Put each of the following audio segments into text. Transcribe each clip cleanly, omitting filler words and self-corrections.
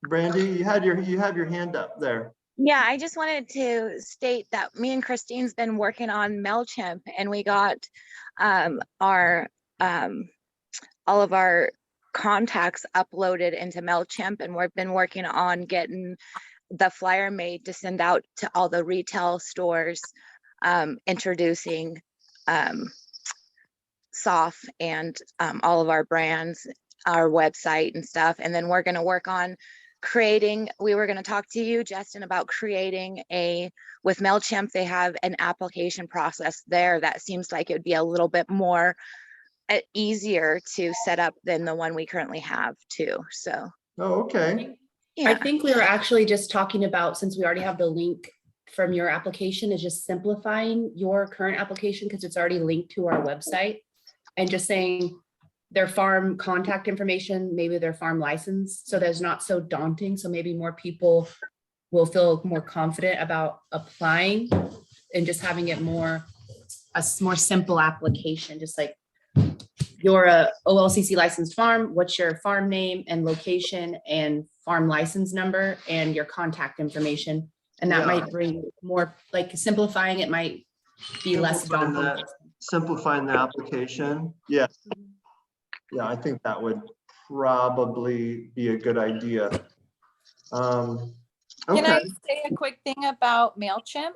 Brandy, you have your hand up there. Yeah, I just wanted to state that me and Christine's been working on MailChimp, and we got our all of our contacts uploaded into MailChimp, and we've been working on getting the flyer made to send out to all the retail stores, introducing SOF and all of our brands, our website and stuff. And then we're going to work on creating, we were going to talk to you, Justin, about creating with MailChimp, they have an application process there that seems like it would be a little bit more easier to set up than the one we currently have too. So. Oh, okay. Yeah. I think we were actually just talking about, since we already have the link from your application, is just simplifying your current application because it's already linked to our website, and just saying their farm contact information, maybe their farm license, so that's not so daunting. So maybe more people will feel more confident about applying and just having it a more simple application, just like you're a OLCC licensed farm, what's your farm name and location and farm license number and your contact information. And that might bring more, like simplifying it might be less daunting. Simplifying the application. Yeah. Yeah, I think that would probably be a good idea. Okay. Can I say a quick thing about MailChimp?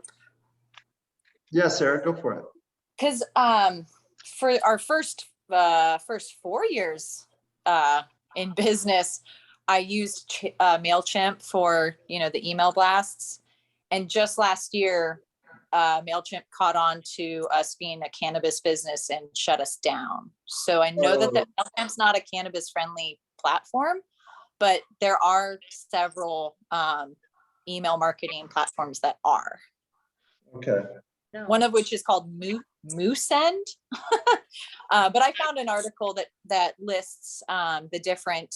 Yes, Sarah, go for it. Because for our first 4 years in business, I used MailChimp for the email blasts, and just last year, MailChimp caught on to us being a cannabis business and shut us down. So I know that MailChimp's not a cannabis friendly platform, but there are several email marketing platforms that are. Okay. One of which is called Moosend. But I found an article that lists the different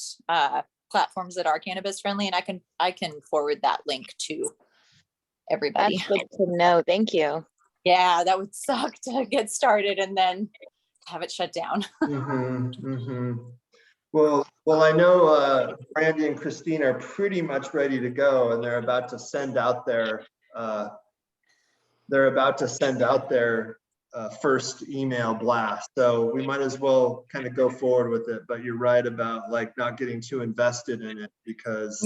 platforms that are cannabis friendly, and I can forward that link to everybody. That's good to know. Thank you. Yeah, that would suck to get started and then have it shut down. Well, I know Brandy and Christine are pretty much ready to go, and they're about to send out their first email blast. So we might as well kind of go forward with it. But you're right about like not getting too invested in it, because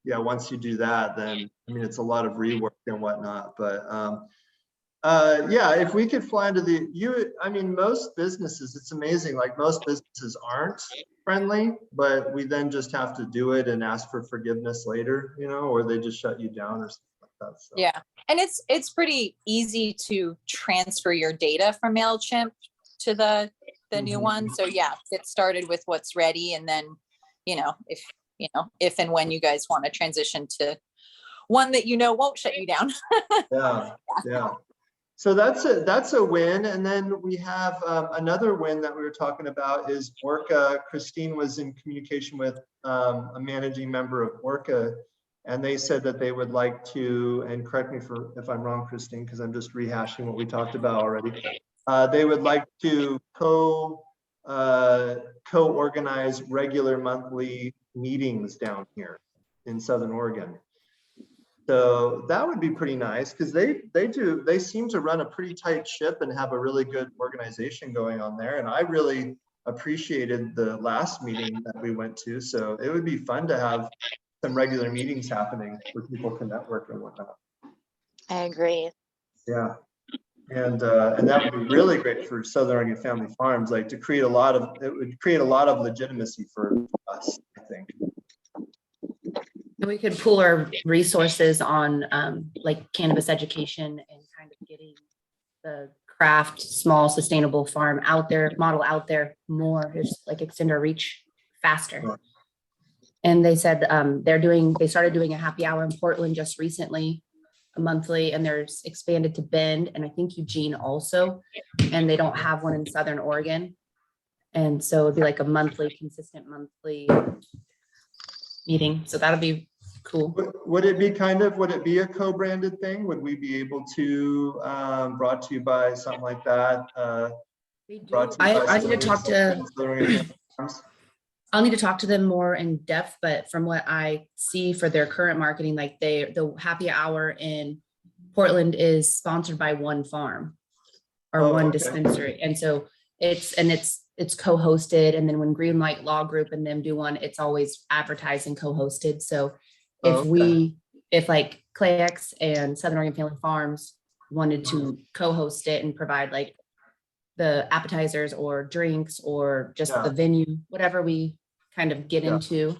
yeah, once you do that, then I mean it's a lot of rework and whatnot. But yeah, if we could fly into I mean, most businesses, it's amazing, like most businesses aren't friendly, but we then just have to do it and ask for forgiveness later, or they just shut you down or something like that. So. Yeah, and it's pretty easy to transfer your data from MailChimp to the new one. So yeah, get started with what's ready, and then if and when you guys want to transition to one that won't shut you down. Yeah. So that's a win. And then we have another win that we were talking about is Orca. Christine was in communication with a managing member of Orca, and they said that they would like to, and correct me if I'm wrong, Christine, because I'm just rehashing what we talked about already. They would like to co-organize regular monthly meetings down here in Southern Oregon. So that would be pretty nice, because they seem to run a pretty tight ship and have a really good organization going on there. And I really appreciated the last meeting that we went to. So it would be fun to have some regular meetings happening where people can network and whatnot. I agree. Yeah. And that would be really great for Southern Oregon Family Farms, like it would create a lot of legitimacy for us, I think. And we could pool our resources on like cannabis education and kind of getting the craft, small, sustainable farm model out there more, just like extend our reach faster. Right. And they said they started doing a happy hour in Portland just recently, a monthly, and there's expanded to Bend and I think Eugene also, and they don't have one in Southern Oregon. And so it'd be like a consistent monthly meeting. So that'll be cool. Would it be a co-branded thing? Would we be able to brought to you by something like that? I need to talk to I'll need to talk to them more in depth, but from what I see for their current marketing, like the happy hour in Portland is sponsored by one farm or Oh, one okay. dispensary. And so it's co-hosted. And then when Greenlight Law Group and them do one, it's always advertised and co-hosted. So Oh, okay. if like ClayX and Southern Oregon Family Farms wanted to co-host it and provide like the appetizers or drinks or just Yeah. the venue, whatever we kind of get Yeah. into,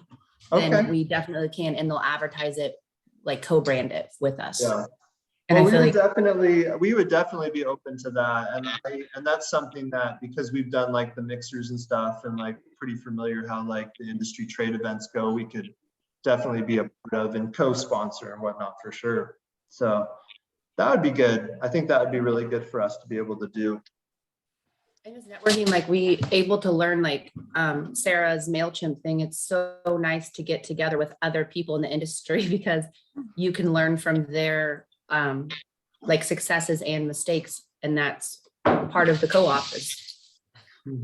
Okay. then we definitely can, and they'll advertise it, like co-brand it with us. Yeah. And Well, I feel like we would definitely be open to that. And that's something that, because we've done like the mixers and stuff and like pretty familiar how like the industry trade events go, we could definitely be a part of and co-sponsor and whatnot for sure. So that would be good. I think that would be really good for us to be able to do. I was networking, like we able to learn like Sarah's MailChimp thing. It's so nice to get together with other people in the industry because you can learn from their like successes and mistakes. And that's part of the co-op is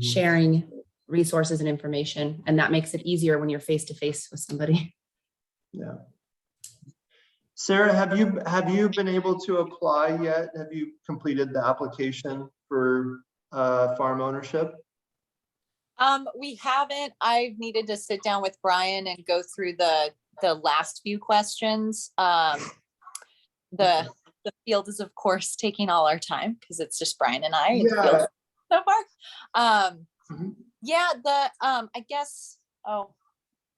sharing resources and information. And that makes it easier when you're face to face with somebody. Yeah. Sarah, have you been able to apply yet? Have you completed the application for farm ownership? We haven't. I've needed to sit down with Brian and go through the last few questions. The field is of course taking all our time because it's just Brian and I in the field so far. Yeah, I guess, oh,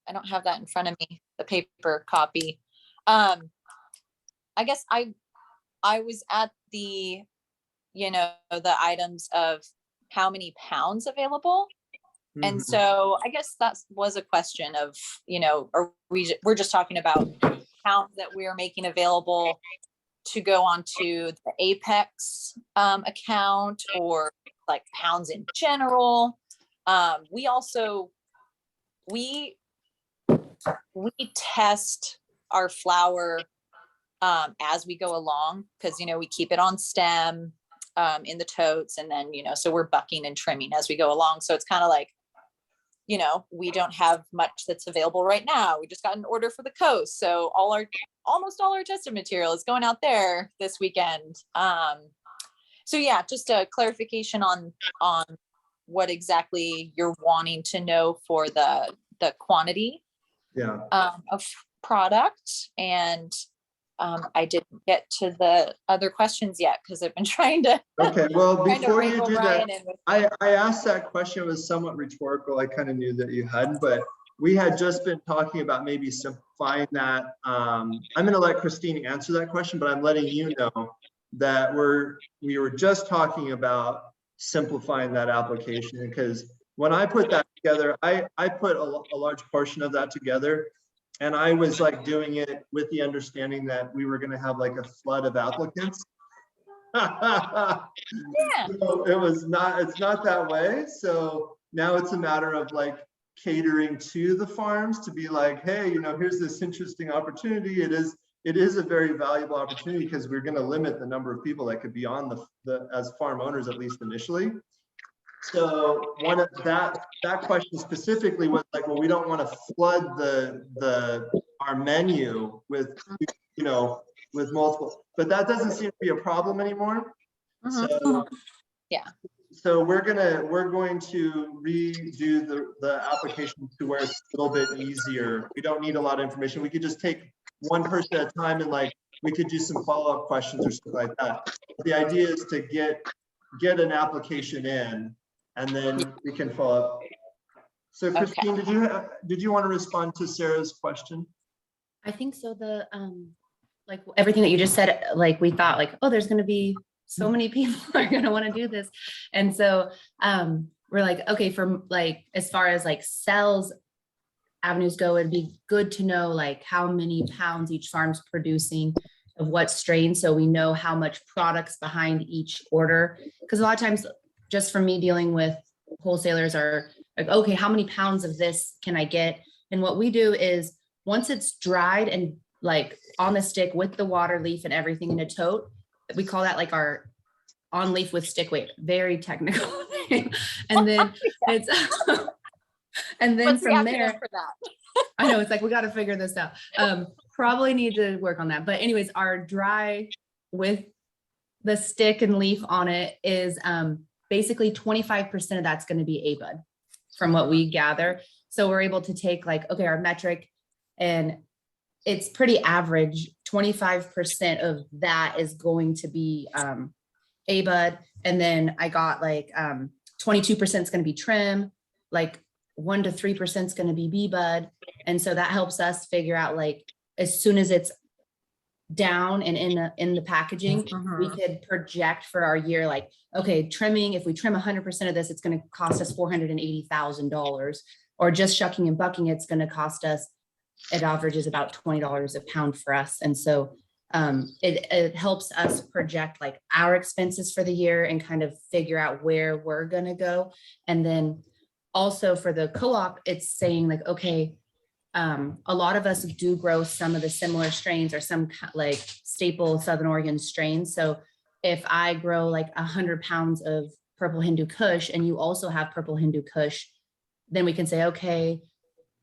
I don't have that in front of me, the paper copy. I guess I was at the, the items of how many pounds available. And so I guess that was a question of, we're just talking about pounds that we're making available to go onto the Apex account, or like pounds in general. We test our flour as we go along, because we keep it on stem in the totes, and then so we're bucking and trimming as we go along. So it's kind of like, we don't have much that's available right now. We just got an order for the coast, so almost all our tested material is going out there this weekend. So yeah, just a clarification on what exactly you're wanting to know for the quantity of product. And I didn't get to the other questions yet because I've been trying to. Okay, well, before you do that, I asked that question, was somewhat rhetorical. I kind of knew that you hadn't, but we had just been talking about maybe simplifying that. I'm going to let Christine answer that question, but I'm letting you know that we were just talking about simplifying that application, because when I put that together, I put a large portion of that together. And I was like doing it with the understanding that we were going to have like a flood of applicants. Yeah. So it's not that way. So now it's a matter of like catering to the farms to be like, hey, here's this interesting opportunity. It is a very valuable opportunity because we're going to limit the number of people that could be on the as farm owners, at least initially. So one of that question specifically was like, well, we don't want to flood our menu with with multiple, but that doesn't seem to be a problem anymore. So yeah. So we're going to redo the application to where it's a little bit easier. We don't need a lot of information. We could just take one person at a time, and like we could do some follow-up questions or something like that. The idea is to get an application in, and then we can follow up. So Christine, did you want to respond to Sarah's question? I think so. The like everything that you just said, like we thought like, oh, there's going to be so many people are going to want to do this. And so we're like, okay, from like, as far as like sales avenues go, it'd be good to know like how many pounds each farm's producing of what strain, so we know how much products behind each order. Because a lot of times, just from me dealing with wholesalers, are like, okay, how many pounds of this can I get? And what we do is once it's dried and like on the stick with the water leaf and everything in a tote, we call that like our on leaf with stick weight, very technical. And then it's And then What's the from acronym there, for that? I know it's like, we got to figure this out. Probably need to work on that. But anyways, our dry with the stick and leaf on it is basically 25% of that's going to be ABUD from what we gather. So we're able to take like, okay, our metric, and it's pretty average. 25% of that is going to be ABUD. And then I got like 22% is going to be trim, like 1 to 3% is going to be B-bud. And so that helps us figure out, like, as soon as it's down and in the packaging, we could project for our year, like, okay, trimming, if we trim 100% of this, it's going to cost us $480,000, or just shucking and bucking, it's going to cost us, it averages about $20 a pound for us. And so it helps us project like our expenses for the year and kind of figure out where we're going to go. And then also for the co-op, it's saying like, okay, a lot of us do grow some of the similar strains or some like staple Southern Oregon strains. So if I grow like 100 pounds of purple Hindu Kush and you also have purple Hindu Kush, then we can say, okay,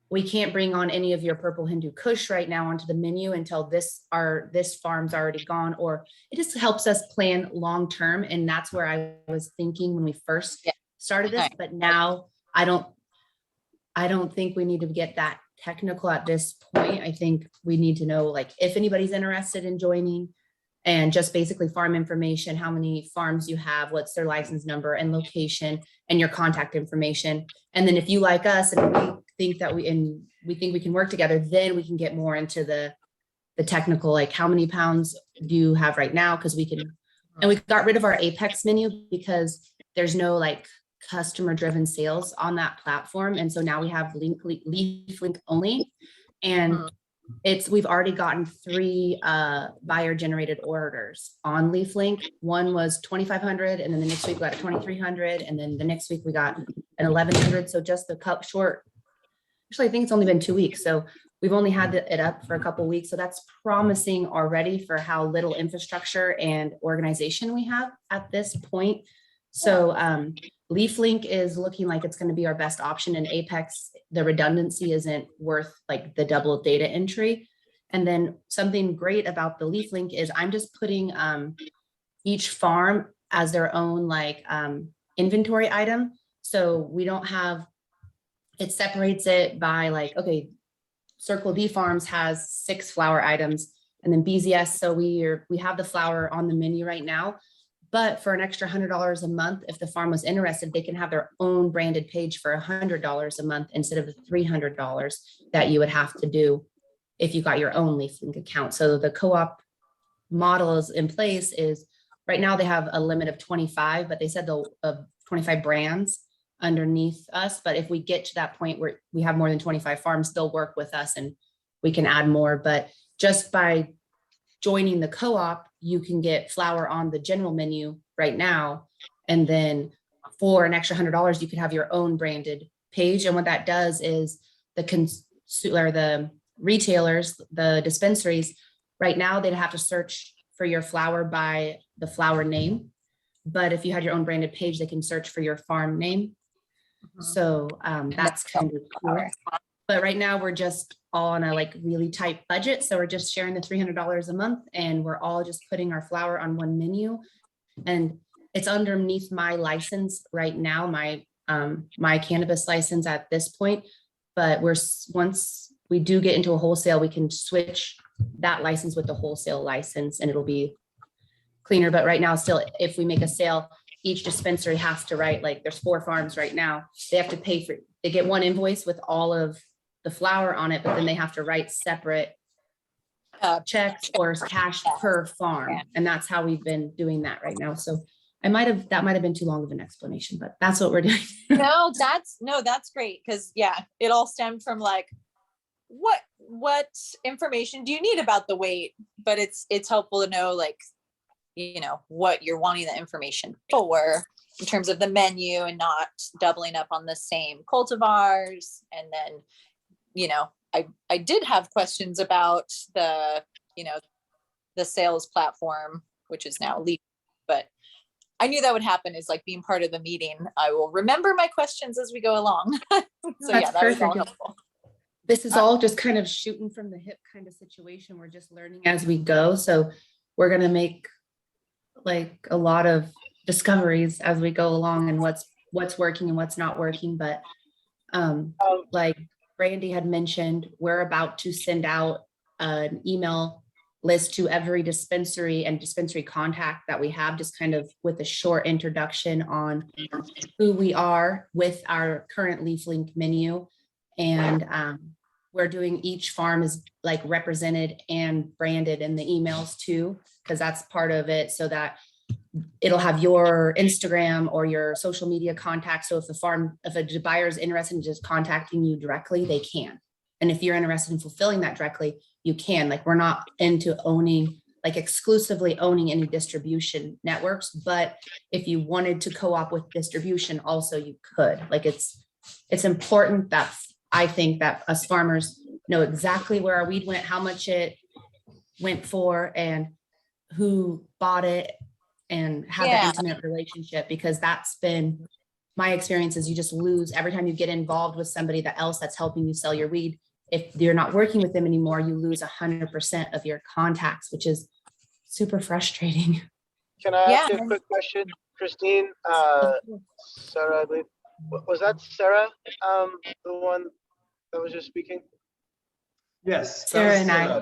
we can't bring on any of your purple Hindu Kush right now onto the menu until this farm's already gone. Or it just helps us plan long term. And that's where I was thinking when we first started this, but now I don't think we need to get that technical at this point. I think we need to know, like, if anybody's interested in joining, and just basically farm information, how many farms you have, what's their license number and location, and your contact information. And then if you like us and we think we can work together, then we can get more into the technical, like how many pounds do you have right now? Because we can, and we got rid of our Apex menu because there's no like customer driven sales on that platform. And so now we have leaf link only. And we've already gotten 3 buyer generated orders on LeafLink. One was 2,500, and then the next week we got 2,300, and then the next week we got an 1,100. So just the cup short. Actually, I think it's only been 2 weeks. So we've only had it up for a couple of weeks. So that's promising already for how little infrastructure and organization we have at this point. So LeafLink is looking like it's going to be our best option. And Apex, the redundancy isn't worth like the double data entry. And then something great about the LeafLink is I'm just putting each farm as their own like inventory item. So we don't have, it separates it by like, okay, Circle D Farms has 6 flower items, and then BZS. So we have the flower on the menu right now. But for an extra $100 a month, if the farm was interested, they can have their own branded page for $100 a month instead of the $300 that you would have to do if you got your own LeafLink account. So the co-op model is in place is right now they have a limit of 25, but they said they'll 25 brands underneath us. But if we get to that point where we have more than 25 farms, they'll work with us and we can add more. But just by joining the co-op, you can get flour on the general menu right now. And then for an extra $100, you could have your own branded page. And what that does is the retailers, the dispensaries, right now they'd have to search for your flour by the flour name. But if you had your own branded page, they can search for your farm name. So that's kind of cool. But right now we're just all on a like really tight budget. So we're just sharing the $300 a month, and we're all just putting our flour on one menu. And it's underneath my license right now, my cannabis license at this point. But once we do get into a wholesale, we can switch that license with the wholesale license and it'll be cleaner. But right now, still, if we make a sale, each dispensary has to write, like there's 4 farms right now. They have to pay for, they get one invoice with all of the flour on it, but then they have to write separate checks or cash per farm. And that's how we've been doing that right now. So that might have been too long of an explanation, but that's what we're doing. No, that's great. Cause it all stemmed from like, what information do you need about the weight? But it's helpful to know, like, what you're wanting the information for in terms of the menu and not doubling up on the same cultivars. And then, I did have questions about the sales platform, which is now legal, but I knew that would happen, is like being part of the meeting. I will remember my questions as we go along. So yeah, That's that was all perfect. helpful. This is all just kind of shooting from the hip kind of situation. We're just learning as we go. So we're going to make like a lot of discoveries as we go along and what's working and what's not working. But like Randy had mentioned, we're about to send out an email list to every dispensary and dispensary contact that we have, just kind of with a short introduction on who we are with our current LeafLink menu. And we're doing, each farm is like represented and branded in the emails too, because that's part of it, so that it'll have your Instagram or your social media contacts. So if a buyer is interested in just contacting you directly, they can. And if you're interested in fulfilling that directly, you can. Like, we're not into owning, like exclusively owning any distribution networks, but if you wanted to co-op with distribution also, you could. Like, it's important that I think that us farmers know exactly where our weed went, how much it went for, and who bought it, and have that intimate relationship, because that's been my experience. Is you just lose every time you get involved with somebody else that's helping you sell your weed. If you're not working with them anymore, you lose 100% of your contacts, which is super frustrating. Can I ask you a quick question, Christine? Sarah, I believe. Was that Sarah, the one that was just speaking? Yes. Sarah and I.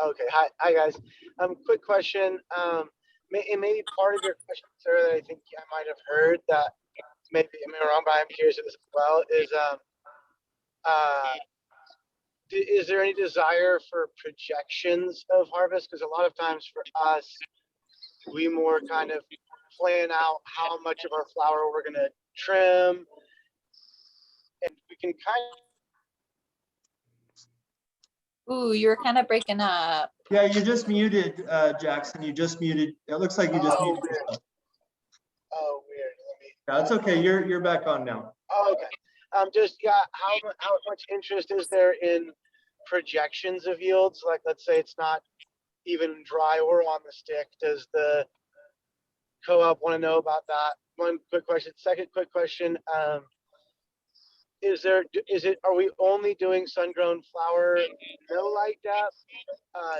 Okay. Hi guys. Quick question. It may be part of your question, Sarah, that I think I might have heard that maybe I'm wrong, but I'm curious of this as well. Is there any desire for projections of harvest? Because a lot of times for us, we more kind of plan out how much of our flower we're going to trim, and we can kind of. Ooh, you were kind of breaking up. Yeah, you just muted, Jackson. You just muted. It looks like you just muted yourself. Oh, weird. That's okay. You're back on now. Oh, okay. Just how much interest is there in projections of yields? Like, let's say it's not even dry or on the stick. Does the co-op want to know about that? One quick question. Second quick question. Are we only doing sun-grown flower, no light depth,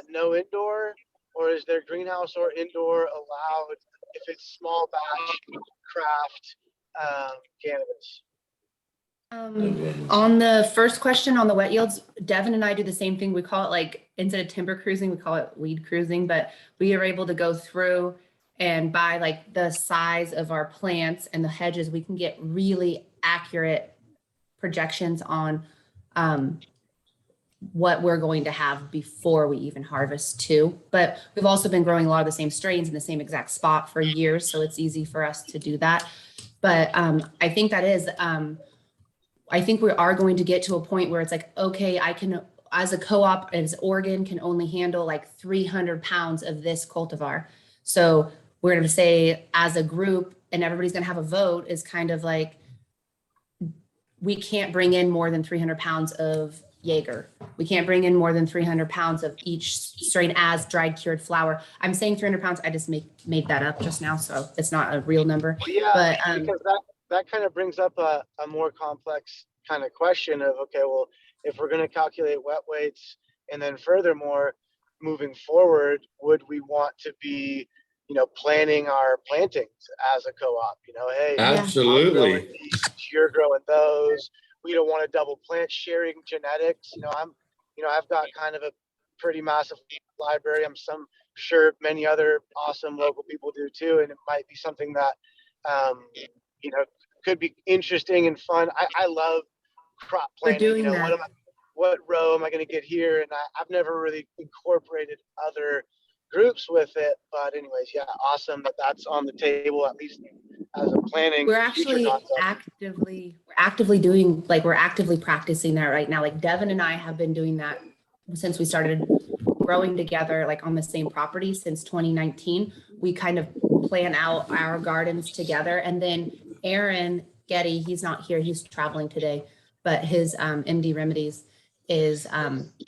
no indoor, or is there greenhouse or indoor allowed if it's small batch craft cannabis? On the first question on the wet yields, Devin and I do the same thing. We call it, like, instead of timber cruising, we call it weed cruising, but we are able to go through and by like the size of our plants and the hedges, we can get really accurate projections on what we're going to have before we even harvest too. But we've also been growing a lot of the same strains in the same exact spot for years, so it's easy for us to do that. But I think that is, I think we are going to get to a point where it's like, okay, I can, as a co-op, as Oregon can only handle like 300 pounds of this cultivar. So we're going to say as a group, and everybody's going to have a vote, is kind of like, we can't bring in more than 300 pounds of Jaeger. We can't bring in more than 300 pounds of each strain as dried cured flower. I'm saying 300 pounds. I just made that up just now, so it's not a real number. Well, yeah, but because that kind of brings up a more complex kind of question of, okay, well, if we're going to calculate wet weights, and then furthermore, moving forward, would we want to be, planning our plantings as a co-op? Hey, absolutely, you're growing those. We don't want to double plant, sharing genetics. I've got kind of a pretty massive library. I'm sure many other awesome local people do too, and it might be something that could be interesting and fun. I love crop planning. We're doing that. What row am I going to get here? And I've never really incorporated other groups with it, but anyways, yeah, awesome that's on the table, at least as a planning. We're actually actively doing, like, we're actively practicing that right now. Like, Devin and I have been doing that since we started growing together, like on the same property since 2019. We kind of plan out our gardens together. And then Aaron Getty, he's not here, he's traveling today, but his MD Remedies is,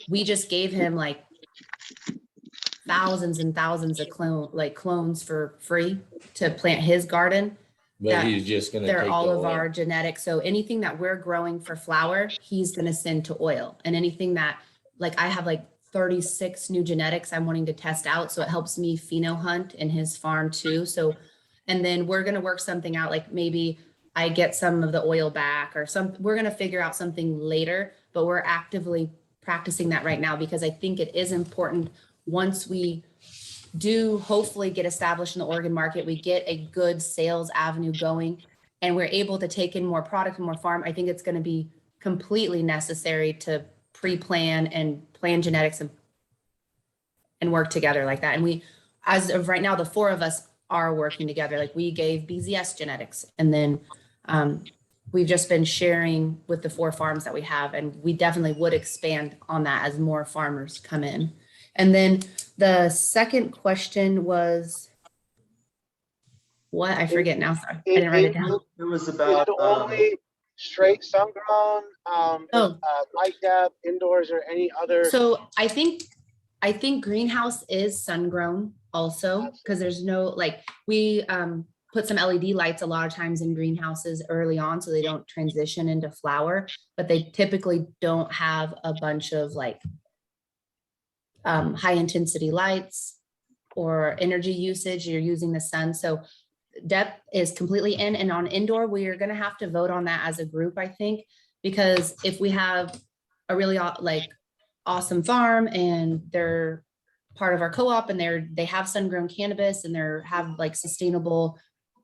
we just gave him like thousands and thousands of clones for free to plant his garden. But that he's just gonna They're take all the of oil. our genetics. So anything that we're growing for flower, he's gonna send to oil. And anything that, like, I have like 36 new genetics I'm wanting to test out. So it helps me pheno hunt in his farm too. So, and then we're gonna work something out, like maybe I get some of the oil back or we're gonna figure out something later, but we're actively practicing that right now because I think it is important once we do hopefully get established in the Oregon market, we get a good sales avenue going and we're able to take in more product and more farm. I think it's going to be completely necessary to pre-plan and plan genetics and work together like that. And we, as of right now, the four of us are working together. Like we gave BZS genetics and then we've just been sharing with the 4 farms that we have, and we definitely would expand on that as more farmers come in. And then the second question was what? I forget now. Sorry, I didn't write it down. It was Is about, it only straight sun-grown, Oh. light depth, indoors, or any other? So I think greenhouse is sun grown also because there's no, like, we put some LED lights a lot of times in greenhouses early on so they don't transition into flower, but they typically don't have a bunch of like high intensity lights or energy usage. You're using the sun. So depth is completely in, and on indoor, we are going to have to vote on that as a group, I think, because if we have a really like awesome farm and they're part of our co-op and they have sun-grown cannabis and they have like sustainable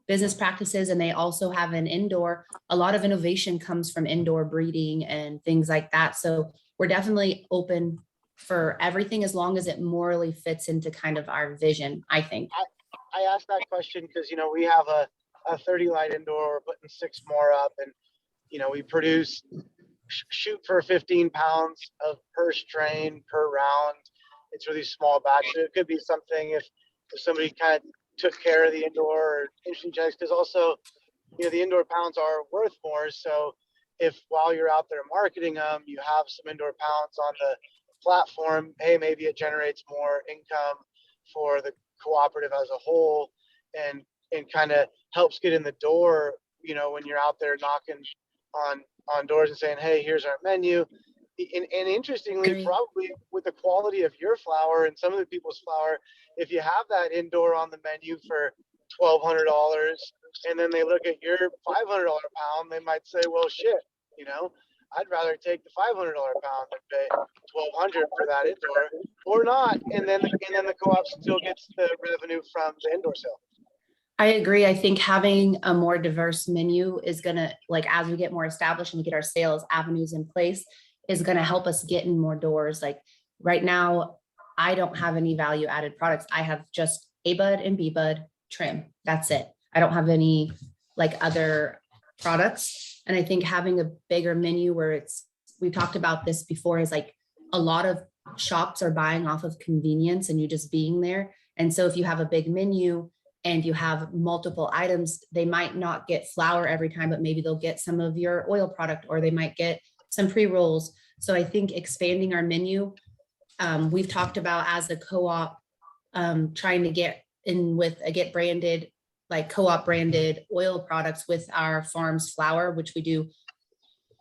business practices, and they also have an indoor, a lot of innovation comes from indoor breeding and things like that. So we're definitely open for everything as long as it morally fits into kind of our vision, I think. I asked that question because, we have a 30 light indoor, we're putting 6 more up, and, we produce, shoot for 15 pounds of per strain per round. It's really small batch. So it could be something if somebody kind of took care of the indoor or interesting genetics, because also, the indoor pounds are worth more. So if while you're out there marketing them, you have some indoor pounds on the platform, hey, maybe it generates more income for the cooperative as a whole, and kind of helps get in the door, when you're out there knocking on doors and saying, hey, here's our menu. And interestingly, Agree. probably with the quality of your flower and some of the people's flower, if you have that indoor on the menu for $1,200 and then they look at your $500 pound, they might say, well, shit, I'd rather take the $500 pound than pay $1,200 for that indoor, or not. And then the co-op still gets the revenue from the indoor sale. I agree. I think having a more diverse menu is going to, like, as we get more established and we get our sales avenues in place, is going to help us get in more doors. Like right now, I don't have any value added products. I have just A bud and B bud trim. That's it. I don't have any like other products. And I think having a bigger menu where we talked about this before, is like a lot of shops are buying off of convenience and you just being there. And so if you have a big menu and you have multiple items, they might not get flour every time, but maybe they'll get some of your oil product, or they might get some pre-rolls. So I think expanding our menu, we've talked about as a co-op, trying to get in with get branded, like co-op branded oil products with our farm's flour, which we do,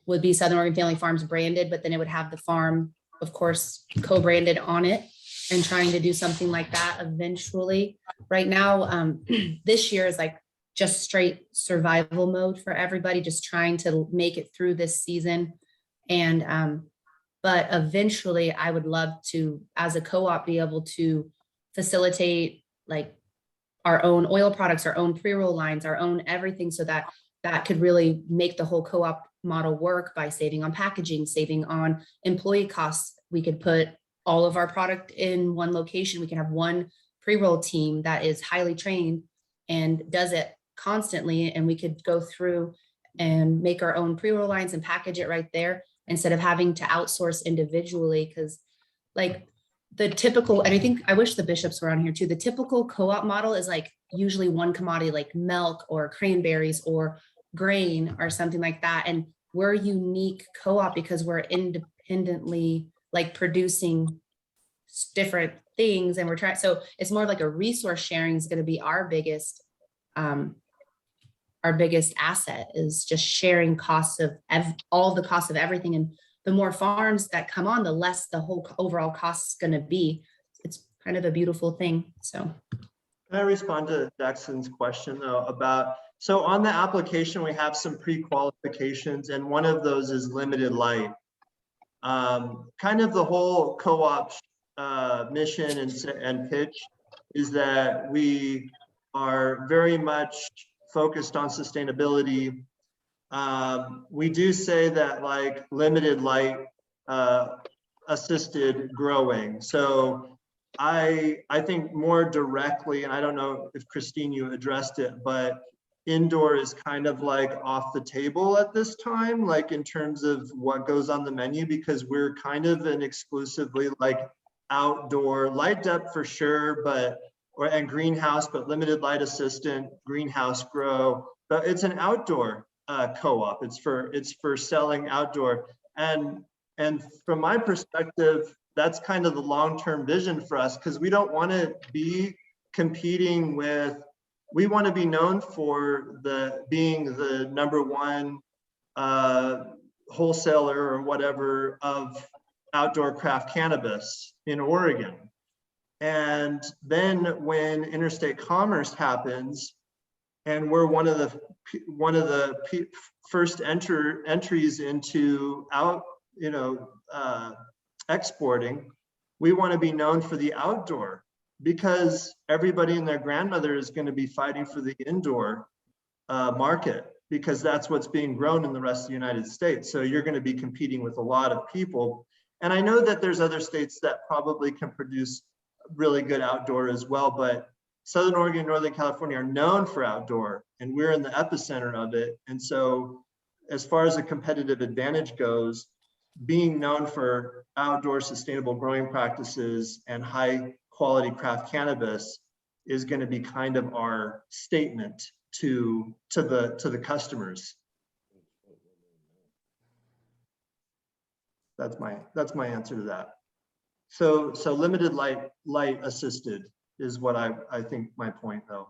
would be Southern Oregon Family Farms branded, but then it would have the farm, of course, co-branded on it, and trying to do something like that eventually. Right now, this year is like just straight survival mode for everybody, just trying to make it through this season. And but eventually I would love to, as a co-op, be able to facilitate like our own oil products, our own pre-roll lines, our own everything, so that could really make the whole co-op model work by saving on packaging, saving on employee costs. We could put all of our product in one location. We can have one pre-roll team that is highly trained and does it constantly. And we could go through and make our own pre-roll lines and package it right there, instead of having to outsource individually. Because like the typical, and I think, I wish the bishops were on here too, the typical co-op model is like usually one commodity like milk or cranberries or grain or something like that. And we're a unique co-op because we're independently like producing different things, and we're trying, so it's more like a resource sharing is going to be our biggest asset, is just sharing costs of all the costs of everything. And the more farms that come on, the less the whole overall cost is going to be. It's kind of a beautiful thing. So can I respond to Jackson's question though about, so on the application, we have some pre-qualifications, and one of those is limited light. Kind of the whole co-op mission and pitch is that we are very much focused on sustainability. We do say that like limited light assisted growing. So I think more directly, and I don't know if Christine, you addressed it, but indoor is kind of like off the table at this time, like in terms of what goes on the menu, because we're kind of an exclusively like outdoor light depth for sure, but and greenhouse, but limited light assistant, greenhouse grow, but it's an outdoor co-op. It's for selling outdoor. And from my perspective, that's kind of the long-term vision for us, because we don't want to be competing with, we want to be known for being the #1 wholesaler or whatever of outdoor craft cannabis in Oregon. And then when interstate commerce happens, and we're one of the first entries into exporting, we want to be known for the outdoor, because everybody and their grandmother is going to be fighting for the indoor market, because that's what's being grown in the rest of the United States. So you're going to be competing with a lot of people. And I know that there's other states that probably can produce really good outdoor as well, but Southern Oregon and Northern California are known for outdoor, and we're in the epicenter of it. And so as far as a competitive advantage goes, being known for outdoor sustainable growing practices and high quality craft cannabis is going to be kind of our statement to the customers. That's my answer to that. So limited light assisted is what I think my point though.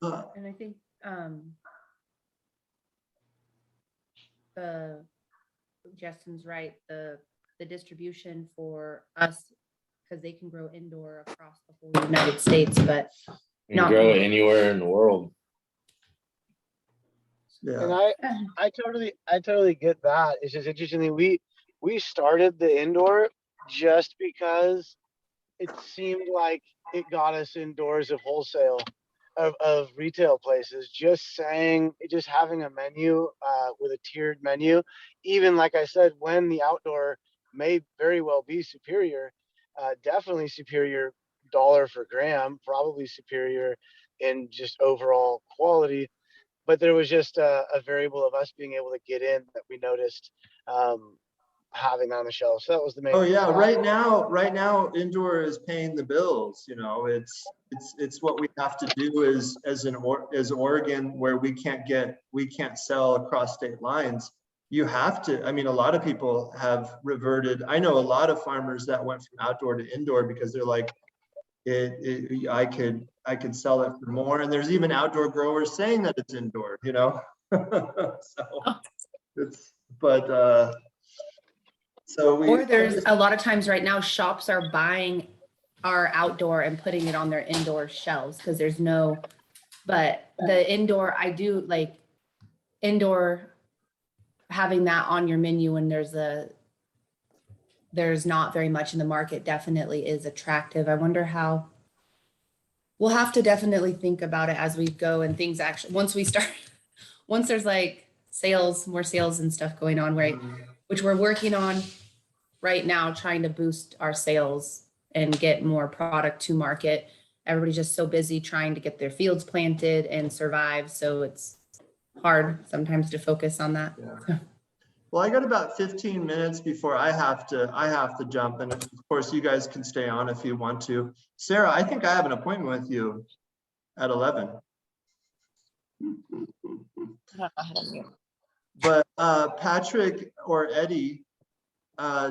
yeah, and I think Justin's right, the distribution for us, because they can grow indoor across the whole United States, but You can grow it anywhere in the world. Yeah. And I totally get that. It's just interesting. We started the indoor just because it seemed like it got us indoors of wholesale, of retail places. Just having a menu with a tiered menu, even like I said, when the outdoor may very well be superior, definitely superior dollar for gram, probably superior in just overall quality. But there was just a variable of us being able to get in that we noticed having on the shelf. So that was the main. Oh yeah, right now indoor is paying the bills. You know, it's what we have to do as Oregon, where we can't sell across state lines. You have to, I mean, a lot of people have reverted. I know a lot of farmers that went from outdoor to indoor because they're like, I could sell it for more. And there's even outdoor growers saying that it's indoor, you know? So it's, but or there's a lot of times right now, shops are buying our outdoor and putting it on their indoor shelves because there's no, but the indoor, I do like indoor, having that on your menu when there's not very much in the market definitely is attractive. I wonder how, we'll have to definitely think about it as we go, and things actually, once there's like more sales and stuff going on, right? Which we're working on right now, trying to boost our sales and get more product to market. Everybody's just so busy trying to get their fields planted and survive. So it's hard sometimes to focus on that. Yeah. Well, I got about 15 minutes before I have to jump, and of course you guys can stay on if you want to. Sarah, I think I have an appointment with you at 11. But Patrick or Eddie,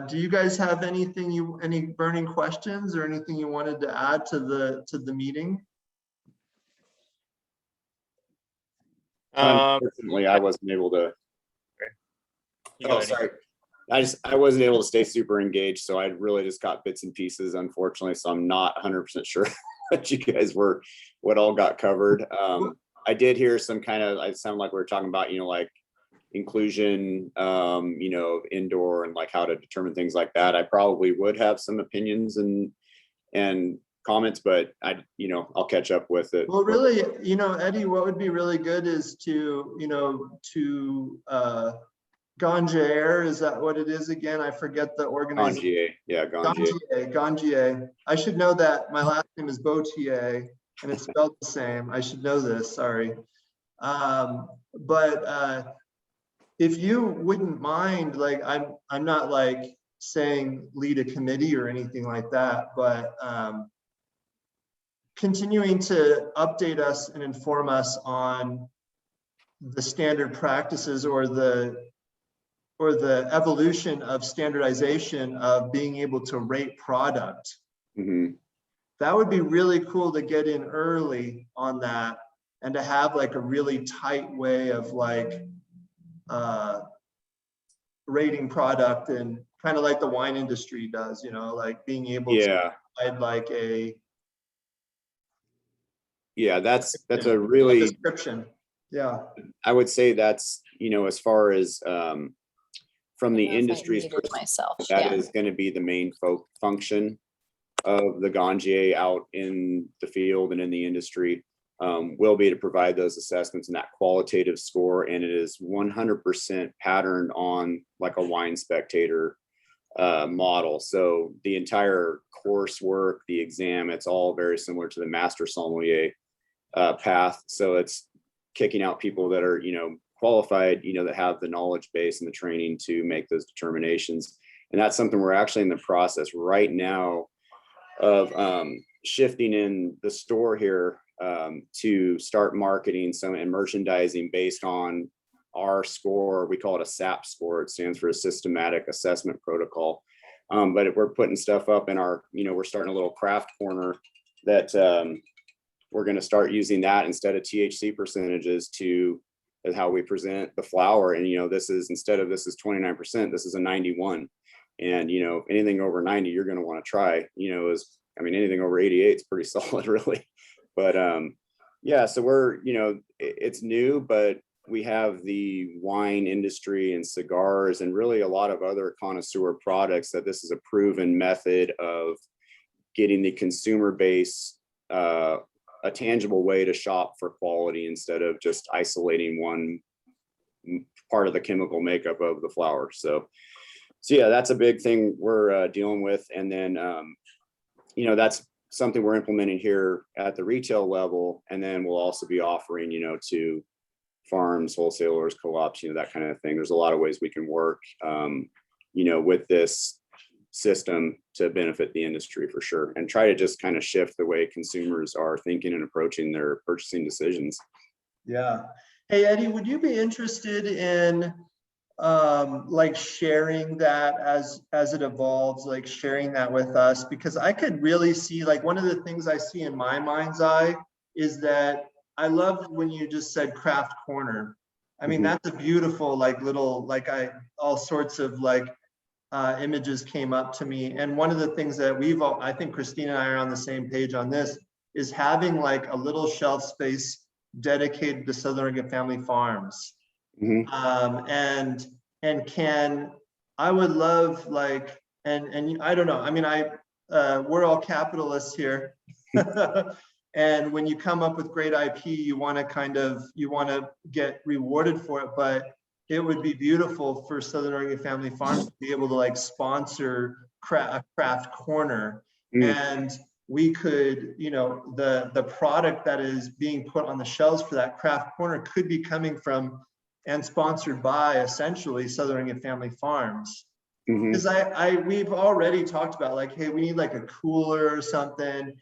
do you guys have anything any burning questions or anything you wanted to add to the meeting? Unfortunately, I wasn't able to. Oh, sorry. I wasn't able to stay super engaged, so I really just got bits and pieces, unfortunately. So I'm not 100% sure what you guys what all got covered. I did hear some kind of, it sounded like we were talking about, like inclusion, indoor and like how to determine things like that. I probably would have some opinions and comments, but I'll catch up with it. Well, really, Eddie, what would be really good is to Gangier, is that what it is again? I forget the organization. Gangier, yeah, Gangier. Gangier. I should know that. My last name is Bautier, and it's spelled the same. I should know this. Sorry. But if you wouldn't mind, like I'm not like saying lead a committee or anything like that, but continuing to update us and inform us on the standard practices or the evolution of standardization of being able to rate product. Mm-hmm. That would be really cool to get in early on that and to have like a really tight way of like rating product, and kind of like the wine industry does, like being able to provide like that's a really description. Yeah, I would say that's as far as from the industry's myself, that is going to be the main function of the Gangier out in the field and in the industry, will be to provide those assessments and that qualitative score. And it is 100% patterned on like a wine spectator model. So the entire coursework, the exam, it's all very similar to the master sommelier path. So it's kicking out people that are, qualified, that have the knowledge base and the training to make those determinations. And that's something we're actually in the process right now of shifting in the store here to start marketing some and merchandising based on our score. We call it a SAP score. It stands for a systematic assessment protocol. But we're putting stuff up in our, we're starting a little craft corner that we're going to start using that instead of THC percentages to how we present the flower. And, this is 29%, this is a 91. And, anything over 90, you're going to want to try, anything over 88 is pretty solid really. But so we're, it's new, but we have the wine industry and cigars and really a lot of other connoisseur products that this is a proven method of getting the consumer base a tangible way to shop for quality instead of just isolating one part of the chemical makeup of the flower. So yeah, that's a big thing we're dealing with. And then, that's something we're implementing here at the retail level. And then we'll also be offering, to farms, wholesalers, co-ops, that kind of thing. There's a lot of ways we can work, with this system to benefit the industry for sure, and try to just kind of shift the way consumers are thinking and approaching their purchasing decisions. Yeah. Hey, Eddie, would you be interested in like sharing that as it evolves, like sharing that with us? Because I could really see, like, one of the things I see in my mind's eye is that I love when you just said craft corner. I mean, that's a beautiful, like, little, like, all sorts of like images came up to me. And one of the things that I think Christina and I are on the same page on this, is having like a little shelf space dedicated to Southern Oregon Family Farms. And I would love, like, and I don't know, I mean, we're all capitalists here. And when you come up with great IP, you want to get rewarded for it, but it would be beautiful for Southern Oregon Family Farms to be able to like sponsor a craft corner. And we could, the product that is being put on the shelves for that craft corner could be coming from and sponsored by essentially Southern Oregon Family Farms. Because we've already talked about, like, hey, we need like a cooler or something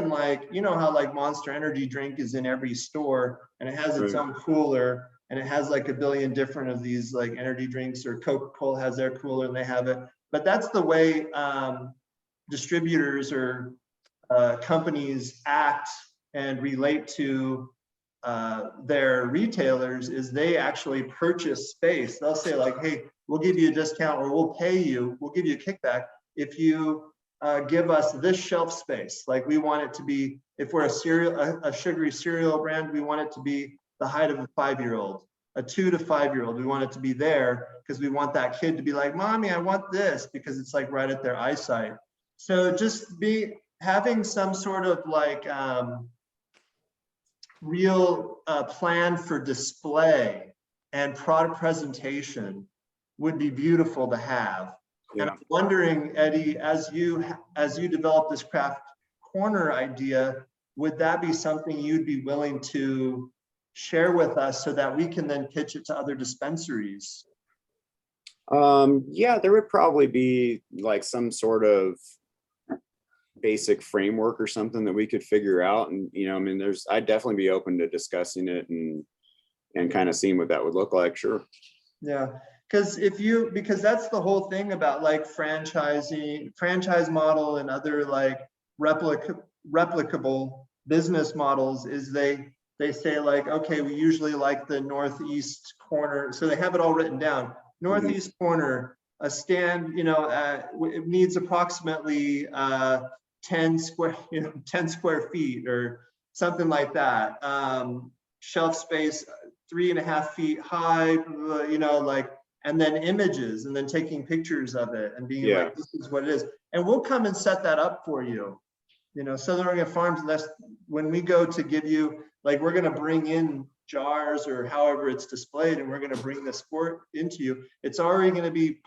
like, how like Monster Energy drink is in every store and it has its own cooler. and it has like a billion different of these like energy drinks, or Coca-Cola has their cooler and they have it. But that's the way distributors or companies act and relate to their retailers, is they actually purchase space. They'll say like, hey, we'll give you a discount, or we'll pay you, we'll give you a kickback if you give us this shelf space. Like we want it to be, if we're a sugary cereal brand, we want it to be the height of a 5-year-old, a 2 to 5-year-old. We want it to be there because we want that kid to be like, mommy, I want this, because it's like right at their eyesight. So just having some sort of like real plan for display and product presentation would be beautiful to have. Yeah. And I'm wondering, Eddie, as you develop this craft corner idea, would that be something you'd be willing to share with us so that we can then pitch it to other dispensaries? Yeah, there would probably be like some sort of basic framework or something that we could figure out. And, you know, I mean, I'd definitely be open to discussing it and kind of seeing what that would look like. Sure. Yeah. Because that's the whole thing about like franchise model and other like replicable business models, is they say like, okay, we usually like the northeast corner. So they have it all written down. Northeast corner, a stand, you know, it needs approximately 10 square feet or something like that. Shelf space 3.5 feet high, you know, like, and then images, and then taking pictures of it and being like, this is what it is. And we'll come and set that up for you. You know, Southern Oregon Farms, and that's when we go to give you, like, we're going to bring in jars or however it's displayed, and we're going to bring the sport into you. It's already going to be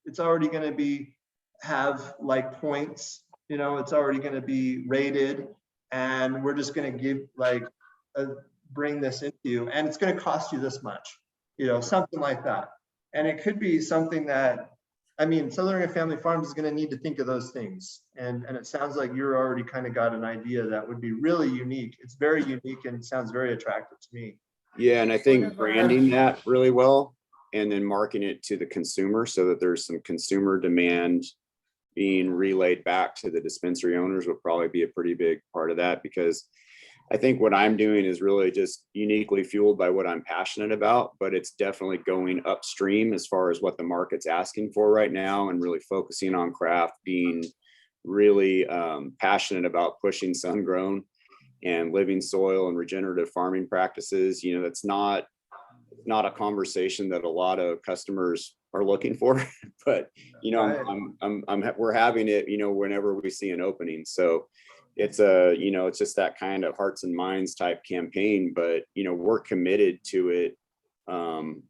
it's already going to be have like points, you know, it's already going to be rated, and we're just going to give like bring this into you, and it's going to cost you this much, you know, something like that. And it could be something that, I mean, Southern Oregon Family Farms is going to need to think of those things. And it sounds like you're already kind of got an idea that would be really unique. It's very unique and it sounds very attractive to me. Yeah, and I think branding that really well and then marketing it to the consumer so that there's some consumer demand being relayed back to the dispensary owners would probably be a pretty big part of that, because I think what I'm doing is really just uniquely fueled by what I'm passionate about, but it's definitely going upstream as far as what the market's asking for right now, and really focusing on craft, being really passionate about pushing sun-grown and living soil and regenerative farming practices. You know, that's not a conversation that a lot of customers are looking for, but you know, right. We're having it, you know, whenever we see an opening. So it's you know, it's just that kind of hearts and minds type campaign, but you know, we're committed to it,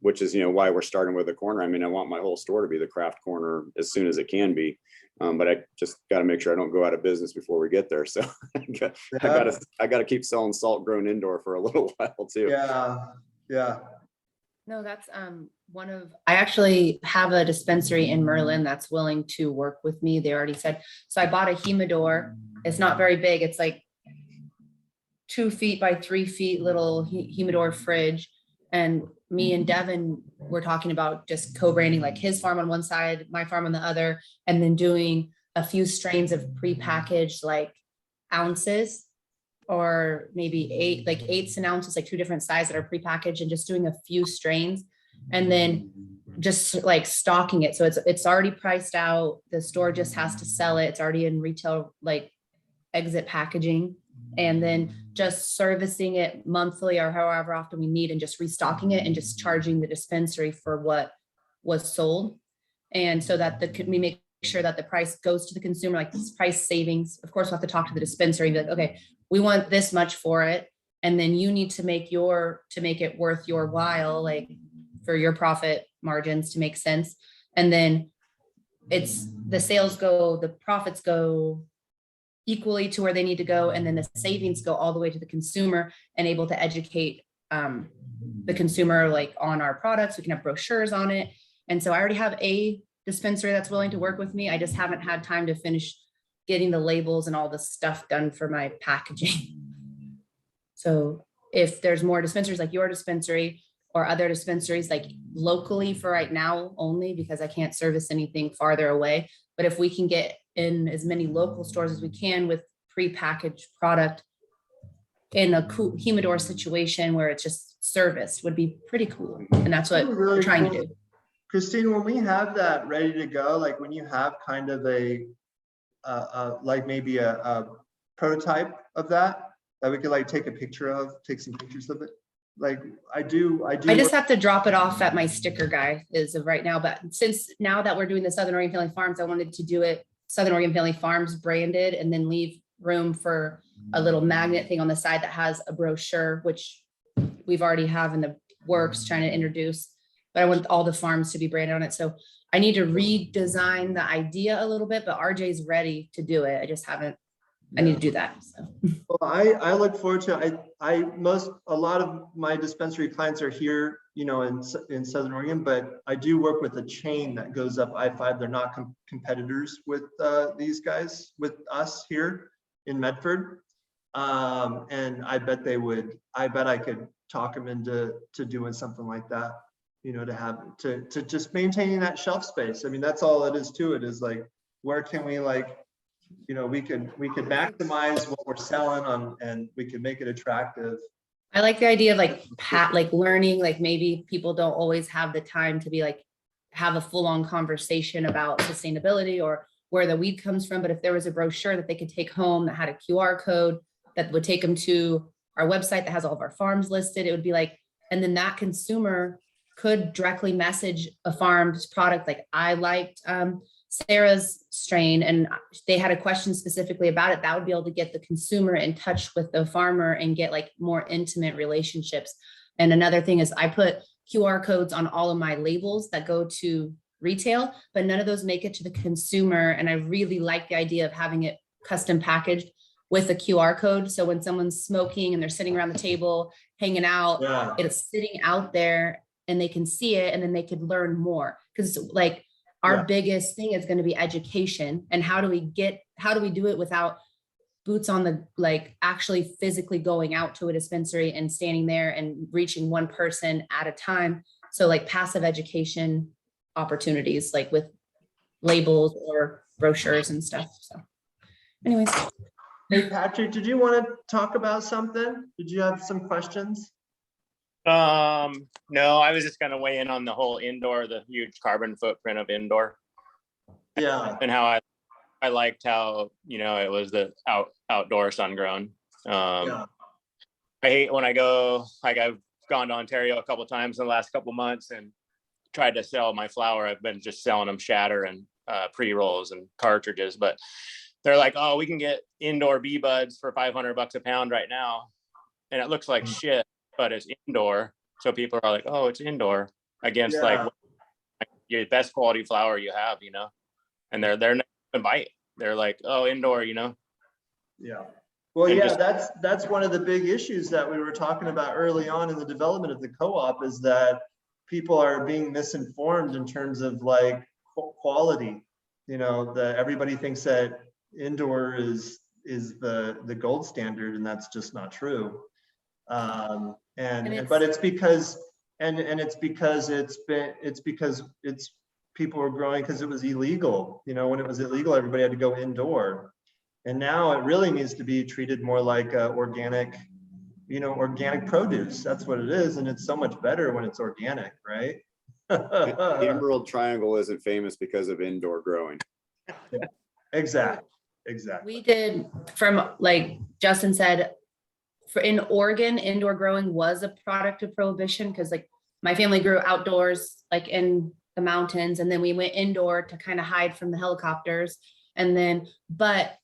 which is, you know, why we're starting with a corner. I mean, I want my whole store to be the craft corner as soon as it can be, but I just got to make sure I don't go out of business before we get there. So I got to keep selling salt grown indoor for a little while too. Yeah. No, that's I actually have a dispensary in Merlin that's willing to work with me. They already said, so I bought a humidor. It's not very big. It's like 2 feet by 3 feet little humidor fridge. And me and Devin were talking about just co-branding, like his farm on one side, my farm on the other, and then doing a few strains of prepackaged like ounces, or maybe eighths and ounces, like 2 different sizes that are prepackaged, and just doing a few strains and then just like stocking it. So it's already priced out. The store just has to sell it. It's already in retail, like exit packaging, and then just servicing it monthly or however often we need, and just restocking it and just charging the dispensary for what was sold. And so that we make sure that the price goes to the consumer, like this price savings. Of course, we'll have to talk to the dispensary and be like, okay, we want this much for it. And then you need to make it worth your while, like for your profit margins to make sense. And then it's the profits go equally to where they need to go. And then the savings go all the way to the consumer, and able to educate the consumer like on our products. We can have brochures on it. And so I already have a dispensary that's willing to work with me. I just haven't had time to finish getting the labels and all the stuff done for my packaging. So if there's more dispensaries like your dispensary, or other dispensaries, like locally for right now only, because I can't service anything farther away. But if we can get in as many local stores as we can with prepackaged product in a humidor situation where it's just serviced, would be pretty cool. And that's what we're trying to do. Christine, when we have that ready to go, like when you have kind of like maybe a prototype of that we could like take a picture of, take some pictures of it. Like I just have to drop it off at my sticker guy as of right now. But since now that we're doing the Southern Oregon Family Farms, I wanted to do it Southern Oregon Family Farms branded, and then leave room for a little magnet thing on the side that has a brochure, which we've already have in the works trying to introduce. But I want all the farms to be branded on it. So I need to redesign the idea a little bit, but RJ's ready to do it. I just haven't, I need to do that. So. Well, I look forward to, a lot of my dispensary clients are here, you know, in Southern Oregon, but I do work with a chain that goes up I-5. They're not competitors with these guys, with us here in Medford. And I bet I could talk them into doing something like that, you know, to just maintaining that shelf space. I mean, that's all it is to it, is like, where can we, like, you know, we could maximize what we're selling on, and we can make it attractive. I like the idea of like learning, like maybe people don't always have the time to be like, have a full-on conversation about sustainability or where the weed comes from. But if there was a brochure that they could take home that had a QR code that would take them to our website that has all of our farms listed, it would be like, and then that consumer could directly message a farm's product. Like, I liked Sarah's strain and they had a question specifically about it, that would be able to get the consumer in touch with the farmer and get like more intimate relationships. And another thing is I put QR codes on all of my labels that go to retail, but none of those make it to the consumer. And I really like the idea of having it custom packaged with a QR code. So when someone's smoking and they're sitting around the table, hanging out, it's sitting out there and they can see it, and then they could learn more. Because like our biggest thing is going to be education, and how do we do it without boots on the, like, actually physically going out to a dispensary and standing there and reaching one person at a time. So like passive education opportunities, like with labels or brochures and stuff. So anyways. Hey, Patrick, did you want to talk about something? Did you have some questions? No, I was just gonna weigh in on the whole indoor, the huge carbon footprint of indoor. Yeah. And how I liked how, you know, it was the outdoor sun grown. I hate when I go, like, I've gone to Ontario a couple of times in the last couple of months and tried to sell my flower. I've been just selling them shatter and pre-rolls and cartridges, but they're like, oh, we can get indoor bee buds for $500 a pound right now. And it looks like shit, but it's indoor. So people are like, oh, it's indoor against like your best quality flower you have, you know, and they're not gonna bite. They're like, oh, indoor, you know? Yeah. Well, and that's one of the big issues that we were talking about early on in the development of the co-op, is that people are being misinformed in terms of like quality. You know, everybody thinks that indoor is the gold standard, and that's just not true. But it's because people were growing because it was illegal. You know, when it was illegal, everybody had to go indoor, and now it really needs to be treated more like organic, you know, organic produce. That's what it is, and it's so much better when it's organic, right? The Emerald Triangle isn't famous because of indoor growing. Yeah, exactly. We did, from like Justin said, in Oregon, indoor growing was a product of prohibition, because like my family grew outdoors, like in the mountains, and then we went indoor to kind of hide from the helicopters. And then, but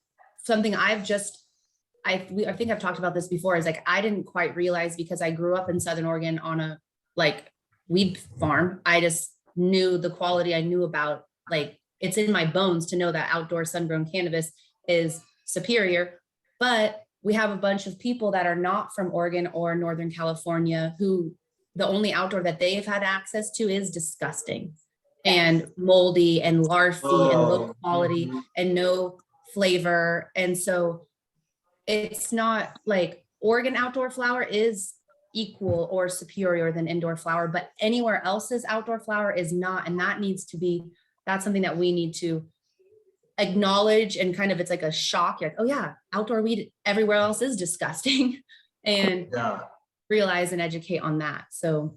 something I think I've talked about this before, is like I didn't quite realize, because I grew up in Southern Oregon on a like weed farm. I just knew the quality. I knew about, like, it's in my bones to know that outdoor sun-grown cannabis is superior. But we have a bunch of people that are not from Oregon or Northern California who the only outdoor that they've had access to is disgusting and moldy and larfy and low quality and no flavor. And so it's not like Oregon outdoor flower is equal or superior than indoor flower, but anywhere else's outdoor flower is not. And that needs to be, that's something that we need to acknowledge, and kind of, it's like a shock. You're like, oh yeah, outdoor weed everywhere else is disgusting. And Yeah. realize and educate on that. So,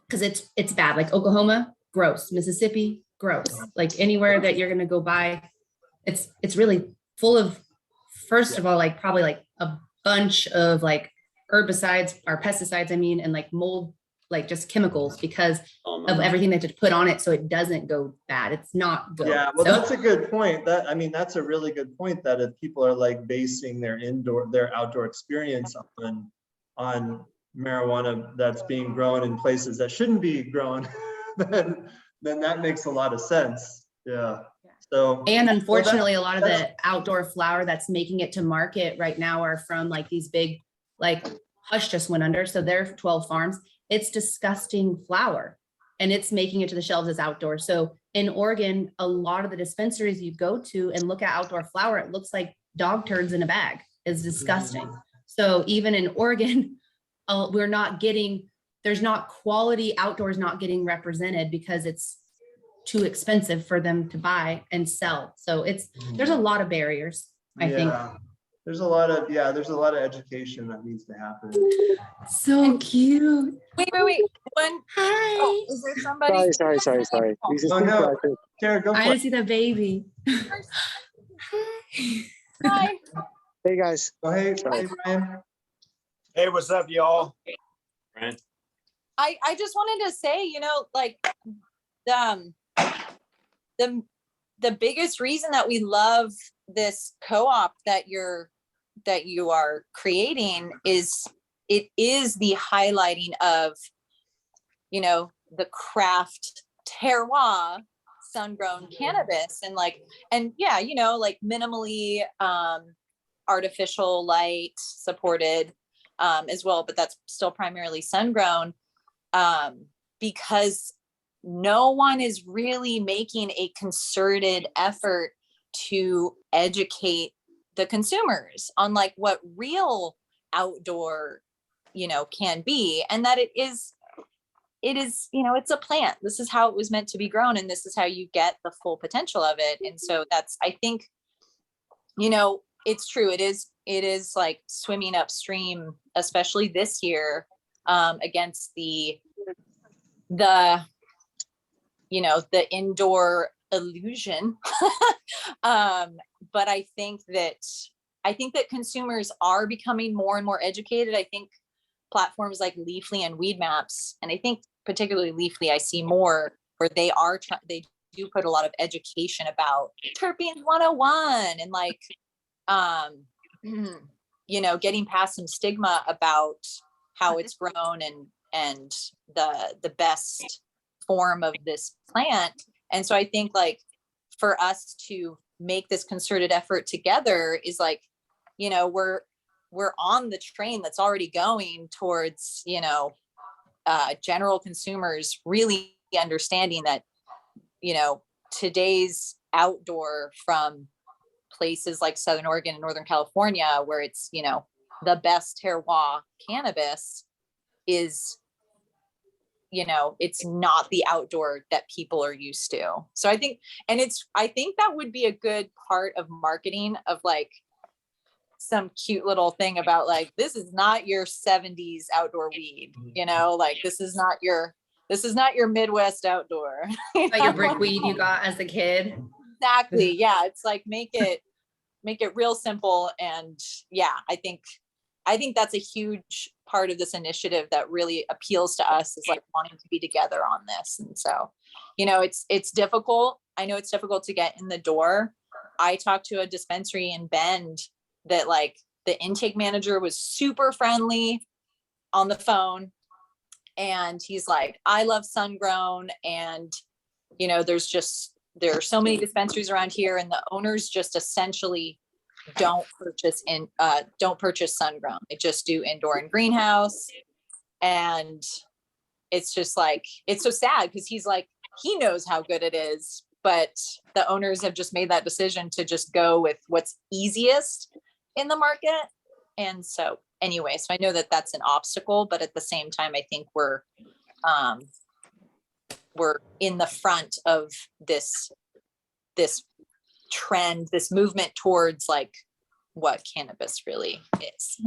because it's bad. Like Oklahoma, gross. Mississippi, gross. Like anywhere that you're gonna go by, it's really full of, first of all, like probably like a bunch of like herbicides or pesticides, I mean, and like mold, like just chemicals, because of everything they have to put on it so it doesn't go bad. It's not good. Yeah, well, So- that's a good point. I mean, that's a really good point, that if people are like basing their outdoor experience on marijuana that's being grown in places that shouldn't be grown, then that makes a lot of sense. Yeah. So, and unfortunately, a lot of the outdoor flower that's making it to market right now are from like these big, like Hush just went under, so they're 12 farms. It's disgusting flower, and it's making it to the shelves as outdoor. So in Oregon, a lot of the dispensaries you go to and look at outdoor flower, it looks like dog turds in a bag. It's disgusting. So even in Oregon, we're not getting, there's not quality outdoors not getting represented because it's too expensive for them to buy and sell. So there's a lot of barriers, I think. There's a lot of education that needs to happen. So cute. Wait. One. Hi. Oh, is there somebody? Sorry. These Oh, are no. Tara, go I for it. didn't see that baby. Hi. Hey guys. Oh, hey, Sorry. Brian. Hey, what's up, y'all? Right? I just wanted to say, you know, like the biggest reason that we love this co-op that you are creating is it is the highlighting of, you know, the craft terroir sun-grown cannabis, and yeah, you know, like minimally artificial light supported as well, but that's still primarily sun-grown, because no one is really making a concerted effort to educate the consumers on like what real outdoor, you know, can be, and that it is, you know, it's a plant. This is how it was meant to be grown, and this is how you get the full potential of it. And so that's, I think, you know, it's true. It is like swimming upstream, especially this year, against the you know, the indoor illusion. But I think that consumers are becoming more and more educated. I think platforms like Leafly and Weed Maps, and I think particularly Leafly, I see more where they do put a lot of education about terpenes 101 and like, you know, getting past some stigma about how it's grown and the best form of this plant. And so I think like for us to make this concerted effort together is like, you know, we're on the train that's already going towards, you know, general consumers really understanding that, you know, today's outdoor from places like Southern Oregon and Northern California, where it's, you know, the best terroir cannabis is, you know, it's not the outdoor that people are used to. So I think that would be a good part of marketing, of like some cute little thing about like, this is not your 70s outdoor weed, you know, like this is not your Midwest outdoor. Like your brick weed you got as a kid. Exactly. Yeah. It's like, make it real simple. And yeah, I think that's a huge part of this initiative that really appeals to us, is like wanting to be together on this. And so, you know, it's difficult. I know it's difficult to get in the door. I talked to a dispensary in Bend that like the intake manager was super friendly on the phone. And he's like, I love sun grown. And, you know, there are so many dispensaries around here, and the owners just essentially don't purchase sun grown. They just do indoor and greenhouse. And it's just like, it's so sad, because he's like, he knows how good it is, but the owners have just made that decision to just go with what's easiest in the market. And so anyway. So I know that that's an obstacle, but at the same time, I think we're in the front of this trend, this movement towards like what cannabis really is.